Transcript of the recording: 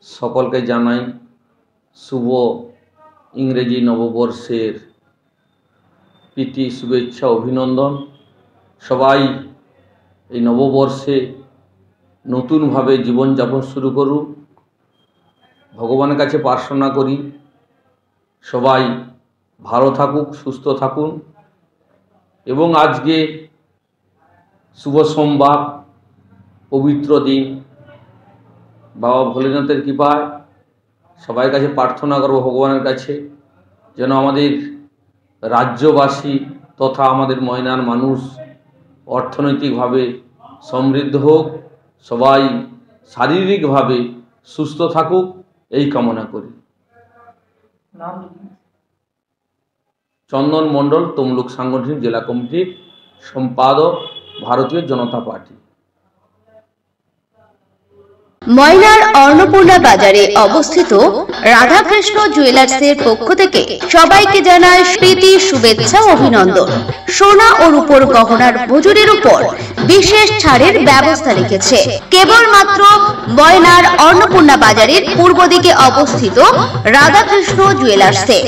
সকলকে জানাই শুভ ইংরেজি নববর্ষের প্রীতি শুভেচ্ছা অভিনন্দন। সবাই এই নববর্ষে নতুনভাবে জীবনযাপন শুরু করুন। ভগবানের কাছে প্রার্থনা করি সবাই ভালো থাকুক, সুস্থ থাকুন। এবং আজকে শুভ সোমবার, পবিত্র দিন, বাবা ভোলেনাথের কৃপায় সবাই কাছে প্রার্থনা করব ভগবানের কাছে যেন আমাদের রাজ্যবাসী তথা আমাদের ময়নার মানুষ অর্থনৈতিকভাবে সমৃদ্ধ হোক, সবাই শারীরিকভাবে সুস্থ থাকুক, এই কামনা করি। চন্দন মণ্ডল, তমলুক সাংগঠনিক জেলা কমিটির সম্পাদক, ভারতীয় জনতা পার্টি। ময়নার অন্নপূর্ণা বাজারে অবস্থিত রাধাকৃষ্ণ জুয়েলার্সের পক্ষ থেকে সবাইকে জানায় প্রীতি শুভেচ্ছা অভিনন্দন। সোনা ও রূপোর গহনার মজুরির উপর বিশেষ ছাড়ের ব্যবস্থা রেখেছে কেবলমাত্র ময়নার অন্নপূর্ণা বাজারের পূর্ব দিকে অবস্থিত রাধাকৃষ্ণ জুয়েলার্সে।